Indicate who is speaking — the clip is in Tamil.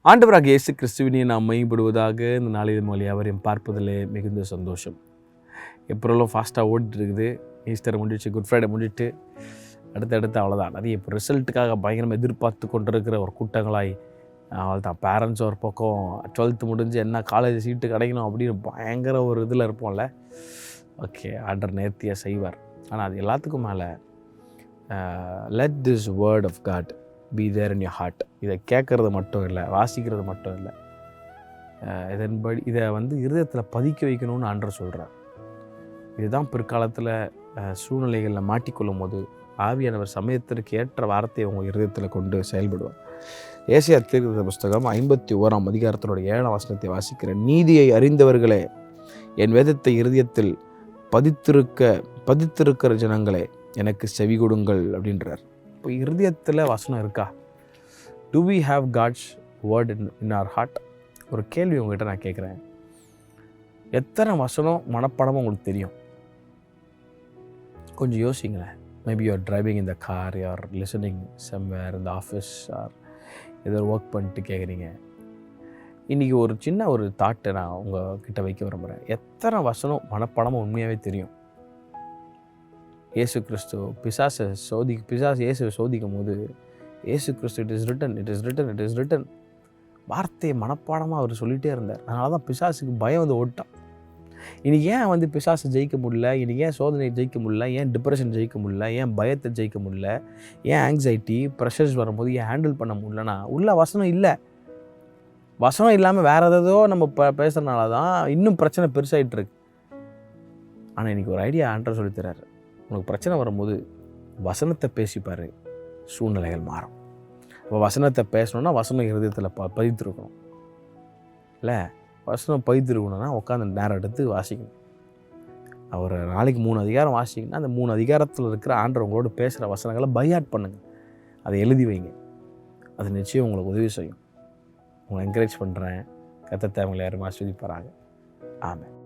Speaker 1: ஆண்டவராக இயேசு கிறிஸ்துவினை நாம் மையப்படுவதாக இந்த நாளின் மொழி அவரையும் பார்ப்பதில் மிகுந்த சந்தோஷம். எப்போல்லாம் ஃபாஸ்ட்டாக ஓடிட்டு இருக்குது. ஈஸ்டர் முடிஞ்சிச்சு, குட் ஃப்ரைடே முடிஞ்சிட்டு அடுத்தடுத்து அவ்வளோதான். நிறைய இப்போ ரிசல்ட்டுக்காக பயங்கரமாக எதிர்பார்த்து கொண்டிருக்கிற ஒரு கூட்டங்களாய் அவள் தான். பேரண்ட்ஸ் ஒரு பக்கம் 12th முடிஞ்சு என்ன காலேஜ் சீட்டு கிடைக்கணும் அப்படின்னு பயங்கர ஒரு இதில் இருப்போம்ல. ஓகே, ஆர்டர் நேர்த்தியாக செய்வார். ஆனால் அது எல்லாத்துக்கும் மேலே let this word of God be there in your heart. இதை கேட்குறது மட்டும் இல்லை, வாசிக்கிறது மட்டும் இல்லை, இதன்படி இதை இருதயத்தில் பதிக்க வைக்கணும்னு ஆண்டவர் சொல்கிறார். இதுதான் பிற்காலத்தில் சூழ்நிலைகளில் மாட்டிக்கொள்ளும் போது ஆவியானவர் சமயத்திற்கு ஏற்ற வார்த்தையை உங்கள் இருதயத்தில் கொண்டு செயல்படுவார். ஏசாயா தீர்க்கதரிசி புஸ்தகம் 51ஆம் அதிகாரத்தினுடைய 7ஆம் வசனத்தை வாசிக்கிறேன். நீதியை அறிந்தவர்களே, என் வேதத்தை இருதயத்தில் பதித்திருக்கிற ஜனங்களே, எனக்கு செவி கொடுங்கள் அப்படின்றார். இப்போ இருதயத்தில் வசனம் இருக்கா? Do we have God's word in our heart? ஒரு கேள்வி உங்கள்கிட்ட நான் கேட்குறேன். எத்தனை வசனம் மனப்பாடமாக உங்களுக்கு தெரியும்? கொஞ்சம் யோசிங்களேன். Maybe you are driving in the car, you are listening somewhere இந்த ஆஃபீஸ், ஆர் ஏதோ ஒர்க் பண்ணிட்டு கேட்குறீங்க. இன்றைக்கி ஒரு சின்ன ஒரு தாட்டை நான் உங்ககிட்ட வைக்க விரும்புகிறேன். எத்தனை வசனம் மனப்பாடமாக உண்மையாகவே தெரியும்? இயேசு கிறிஸ்து பிசாசை இயேசுவை சோதிக்கும் போது இயேசு கிறிஸ்து இட் இஸ் ரிட்டன் வார்த்தையை மனப்பாடமாக அவர் சொல்லிகிட்டே இருந்தார். அதனால தான் பிசாசுக்கு பயம் ஓட்டான். இன்றைக்கி ஏன் பிசாசை ஜெயிக்க முடியல? இன்றைக்கி ஏன் சோதனையை ஜெயிக்க முடியல? ஏன் டிப்ரெஷன் ஜெயிக்க முடியல? ஏன் பயத்தை ஜெயிக்க முடியல? ஏன் ஆங்ஸைட்டி ப்ரெஷர்ஸ் வரும்போது ஏன் ஹேண்டில் பண்ண முடியலன்னா உள்ள வசனம் இல்லை. வசனம் இல்லாமல் வேறு ஏதோ நம்ம பேசுகிறனால தான் இன்னும் பிரச்சனை பெருசாகிட்டு இருக்கு. ஆனால் இன்றைக்கி ஒரு ஐடியா ஆண்டவர் சொல்லித்தராரு. உனக்கு பிரச்சனை வரும்போது வசனத்தை பேசிப்பார், சூழ்நிலைகள் மாறும். அப்போ வசனத்தை பேசணுன்னா வசனம் இருதயத்தில் பதித்திருக்கணும் இல்லை? வசனம் பதித்திருக்கணும்னா உட்காந்து நேரம் எடுத்து வாசிக்கணும். ஒரு நாளைக்கு 3 அதிகாரம் வாசிங்கன்னா அந்த 3 அதிகாரத்தில் இருக்கிற ஆண்டவர் உங்களோட பேசுகிற வசனங்களை பையாட் பண்ணுங்கள். அதை எழுதி வைங்க. அது நிச்சயம் உங்களுக்கு உதவி செய்யும். உங்களை என்கரேஜ் பண்ணுறேன். கர்த்தர் உங்களை யாரும் ஆசீர்வதிப்பாராக. ஆமென்.